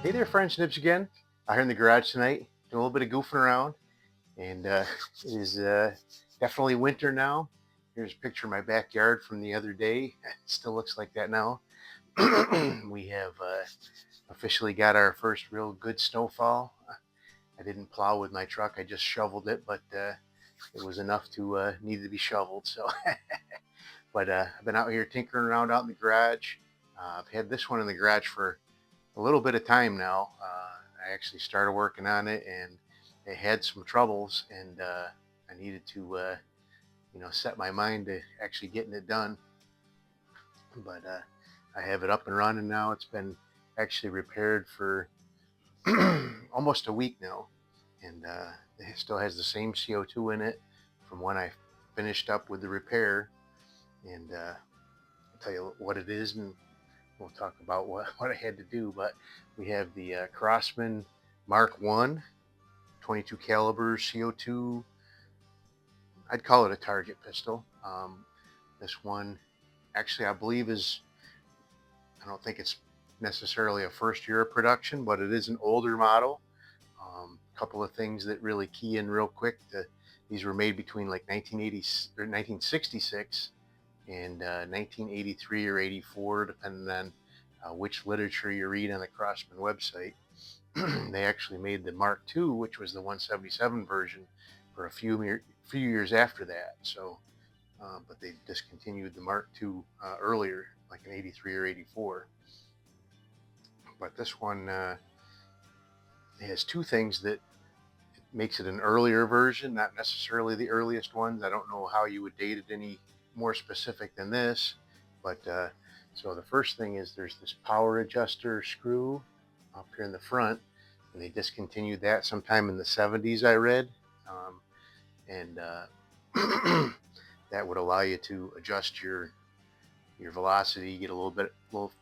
Hey there, friends, Nibs again. Out here in the garage tonight, doing a little bit of goofing around, and it is definitely winter now. Here's a picture of my backyard from the other day. It still looks like that now. We have officially got our first real good snowfall. I didn't plow with my truck; I just shoveled it, but it was enough to need to be shoveled. So, but I've been out here tinkering around out in the garage. I've had this one in the garage for a little bit of time now. I actually started working on it, and it had some troubles, and I needed to, set my mind to actually getting it done. But I have it up and running now. It's been actually repaired for almost a week now, and it still has the same CO2 in it from when I finished up with the repair. And I'll tell you what it is, and we'll talk about what I had to do. But we have the Crosman Mark 1 22 caliber CO2. I'd call it a target pistol. This one actually I believe I don't think it's necessarily a first year of production, but it is an older model. A couple of things that really key in real quick. These were made between like 1980 or 1966 and 1983 or 84, depending on which literature you read on the Crosman website. They actually made the Mark II, which was the 177 version, for a few years after that. So, but they discontinued the Mark II earlier, like in 83 or 84. But this one has two things that makes it an earlier version, not necessarily the earliest ones. I don't know how you would date it any more specific than this, but so the first thing is there's this power adjuster screw up here in the front, and they discontinued that sometime in the 70s, I read, and that would allow you to adjust your velocity, get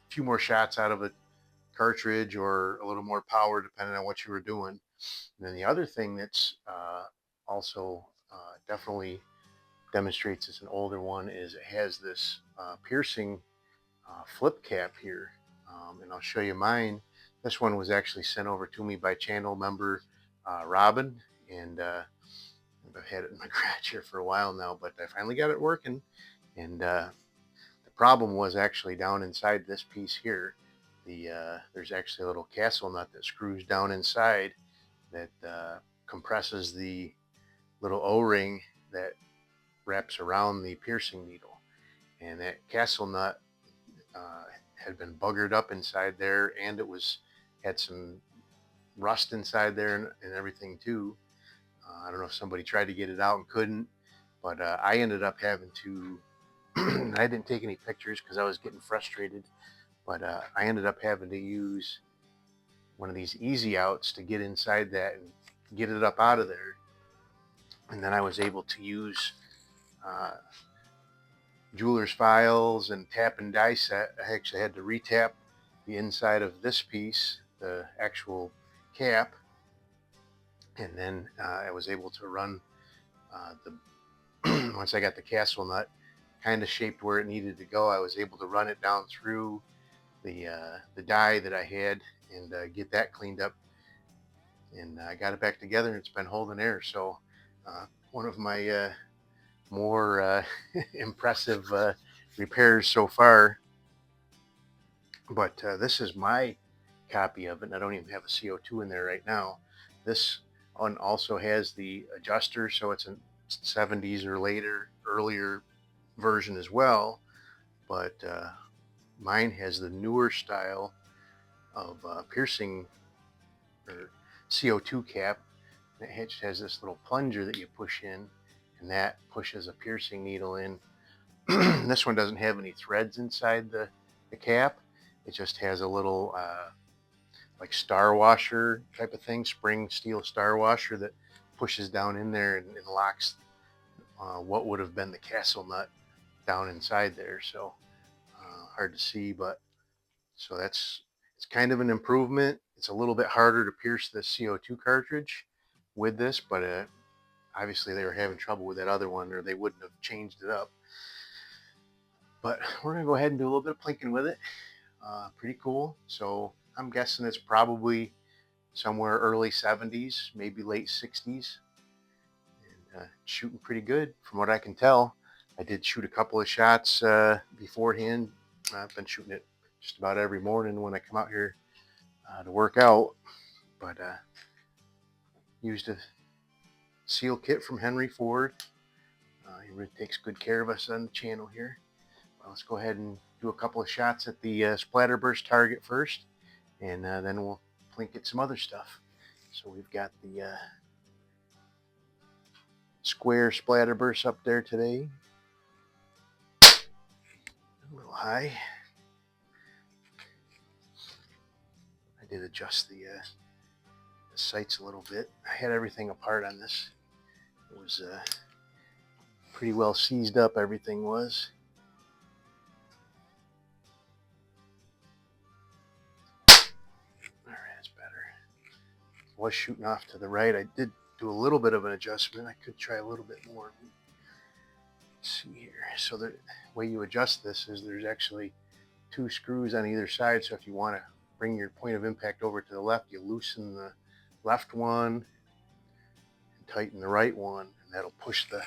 few more shots out of a cartridge, or a little more power depending on what you were doing. And then the other thing that's also definitely demonstrates it's an older one is it has this piercing flip cap here. And I'll show you mine. This one was actually sent over to me by channel member Robin, and I've had it in my garage here for a while now, but I finally got it working. And the problem was actually down inside this piece here. There's actually a little castle nut that screws down inside that compresses the little O-ring that wraps around the piercing needle, and that castle nut had been buggered up inside there, and it had some rust inside there and everything too. I don't know if somebody tried to get it out and couldn't, but I ended up having to. I didn't take any pictures because I was getting frustrated, but I ended up having to use one of these easy outs to get inside that and get it up out of there. And then I was able to use jeweler's files and tap and die set. I actually had to retap the inside of this piece, the actual cap, and then I was able to run the once I got the castle nut kind of shaped where it needed to go, I was able to run it down through the die that I had and get that cleaned up, and I got it back together, and it's been holding air. So one of my more impressive repairs so far. But this is my copy of it, and I don't even have a CO2 in there right now. This one also has the adjuster, so it's a 70s or later, earlier version as well. But mine has the newer style of piercing or CO2 cap. It has this little plunger that you push in, and that pushes a piercing needle in. This one doesn't have any threads inside the cap. It just has a little like star washer type of thing, spring steel star washer that pushes down in there and locks what would have been the castle nut down inside there. So hard to see, but so it's kind of an improvement. It's a little bit harder to pierce the CO2 cartridge with this, but obviously they were having trouble with that other one, or they wouldn't have changed it up. But we're gonna go ahead and do a little bit of plinking with it. Pretty cool. So I'm guessing it's probably somewhere early 70s, maybe late 60s. And shooting pretty good from what I can tell. I did shoot a couple of shots beforehand. I've been shooting it just about every morning when I come out here to work out. But used a seal kit from Henry Ford. He really takes good care of us on the channel here. Well, let's go ahead and do a couple of shots at the splatterburst target first, and then we'll plink at some other stuff. So we've got the square splatterburst up there today. A little high. I did adjust the sights a little bit. I had everything apart on this. It was pretty well seized up, everything was. Alright, that's better. Was shooting off to the right. I did do a little bit of an adjustment. I could try a little bit more. Let's see here. So the way you adjust this is there's actually 2 screws on either side. So if you want to bring your point of impact over to the left, you loosen the left one and tighten the right one, and that'll push the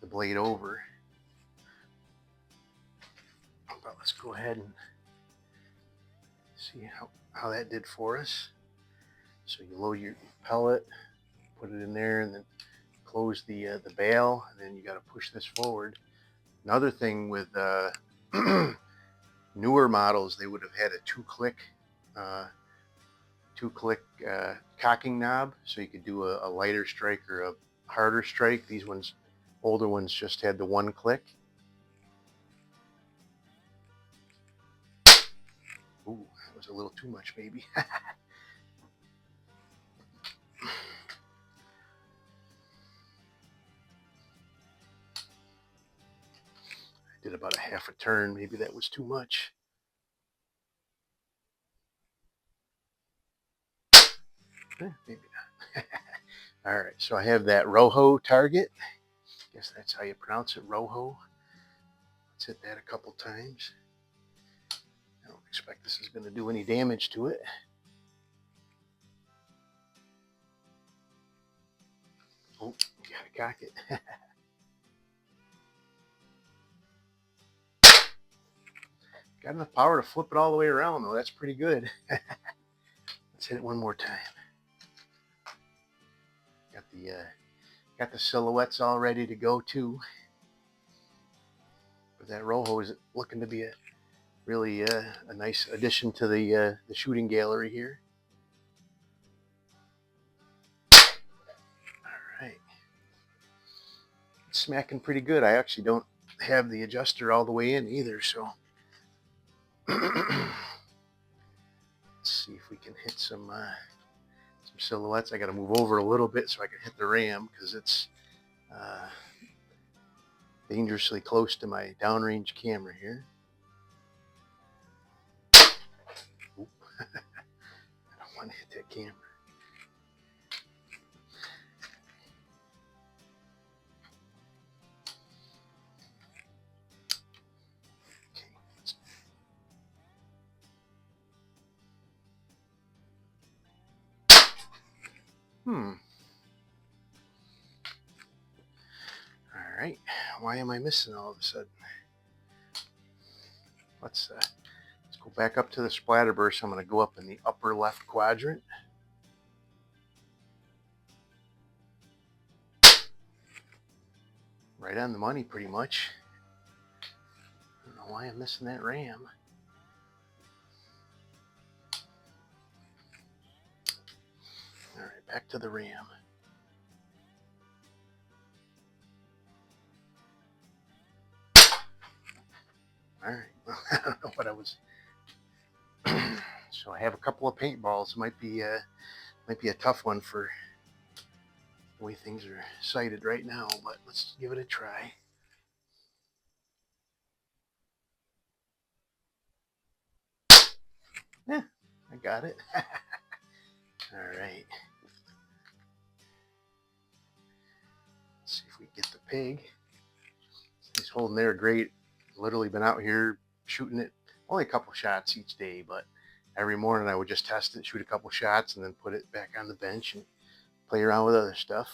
blade over. But let's go ahead and see how that did for us. So you load your pellet, put it in there, and then close the bail, and then you got to push this forward. Another thing with newer models, they would have had a two-click cocking knob, so you could do a lighter strike or a harder strike. These ones, older ones, just had the one click. Ooh, that was a little too much, maybe. I did about a half a turn. Maybe that was too much. Maybe not. All right, so I have that Rojo target. I guess that's how you pronounce it, Rojo. Let's hit that a couple times. I don't expect this is going to do any damage to it. Oh, you gotta cock it. Got enough power to flip it all the way around, though. That's pretty good. Let's hit it one more time. Got the silhouettes all ready to go too. But that Rojo is looking to be a really a nice addition to the shooting gallery here. All right, it's smacking pretty good. I actually don't have the adjuster all the way in either, so let's see if we can hit some silhouettes. I got to move over a little bit so I can hit the ram, because it's dangerously close to my downrange camera here. Oop. I don't want to hit that camera. All right, why am I missing all of a sudden? Let's go back up to the splatterburst. I'm going to go up in the upper left quadrant. Right on the money, pretty much. I don't know why I'm missing that ram. All right, back to the ram. All right, I don't know what I was. So I have a couple of paintballs. Might be a tough one for the way things are sighted right now, but let's give it a try. Yeah, I got it. All right. Let's see if we get the pig. He's holding there great. Literally been out here shooting it. Only a couple shots each day, but every morning I would just test it, shoot a couple shots, and then put it back on the bench and play around with other stuff.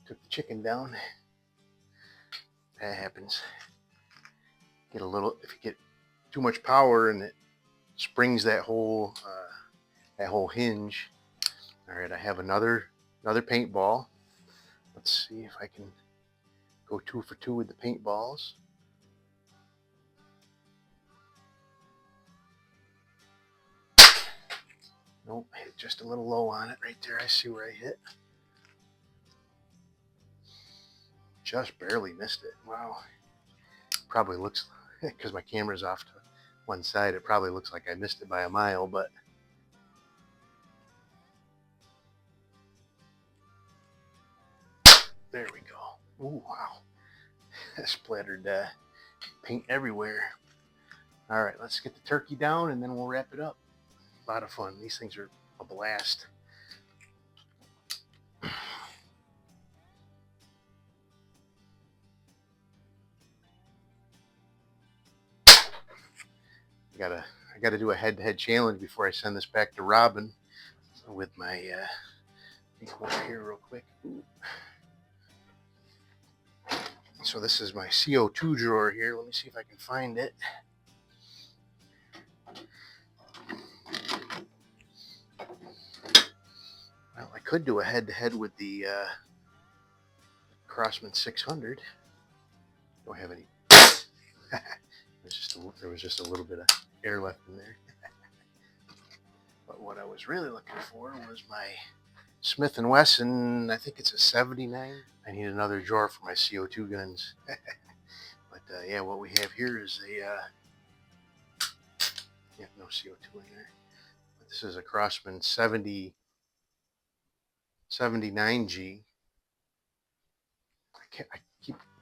Took the chicken down. That happens. Get a little, if you get too much power and it springs that whole hinge. All right, I have another paintball. Let's see if I can go 2 for 2 with the paintballs. Nope, I hit just a little low on it right there. I see where I hit. Just barely missed it. Wow. Probably looks, because my camera's off to one side, it probably looks like I missed it by a mile, but there we go. Ooh, wow. Splattered paint everywhere. All right, let's get the turkey down and then we'll wrap it up. A lot of fun. These things are a blast. I gotta do a head-to-head challenge before I send this back to Robin with my over here real quick. Ooh. So this is my CO2 drawer here. Let me see if I can find it. Well, I could do a head-to-head with the Crosman 600. Don't have any. There was just a little bit of air left in there. But what I was really looking for was my Smith & Wesson. I think it's a 79. I need another drawer for my CO2 guns. But yeah, what we have here is a yeah, no CO2 in there. But this is a Crosman 79G. I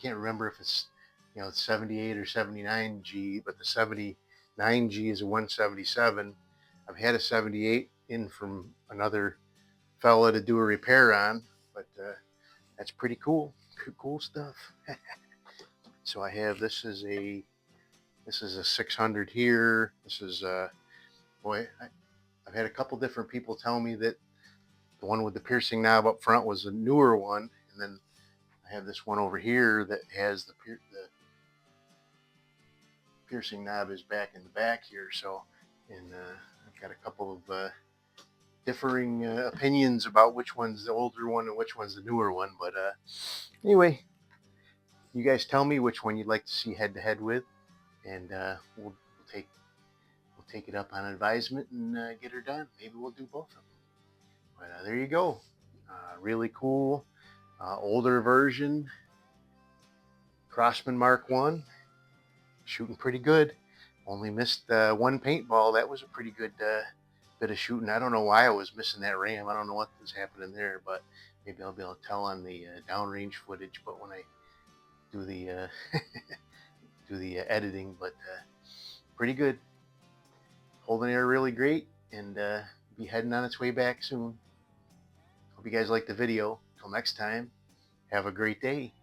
can't remember if it's, you know, 78 or 79G, but the 79G is a 177. I've had a 78 in from another fella to do a repair on, but that's pretty cool. Cool stuff. So I have, this is a 600 here. This is boy, I've had a couple different people tell me that the one with the piercing knob up front was a newer one, and then I have this one over here that has the piercing knob is back in the back here. So, and I've got a couple of differing opinions about which one's the older one and which one's the newer one. But anyway, you guys tell me which one you'd like to see head-to-head with, and we'll take it up on advisement and get her done. Maybe we'll do both of them. But there you go. Really cool, older version, Crosman Mark 1. Shooting pretty good. Only missed one paintball. That was a pretty good bit of shooting. I don't know why I was missing that ram. I don't know what was happening there, but maybe I'll be able to tell on the downrange footage. But when I do the do the editing, but pretty good. Holding air really great, and be heading on its way back soon. Hope you guys liked the video. Till next time, have a great day.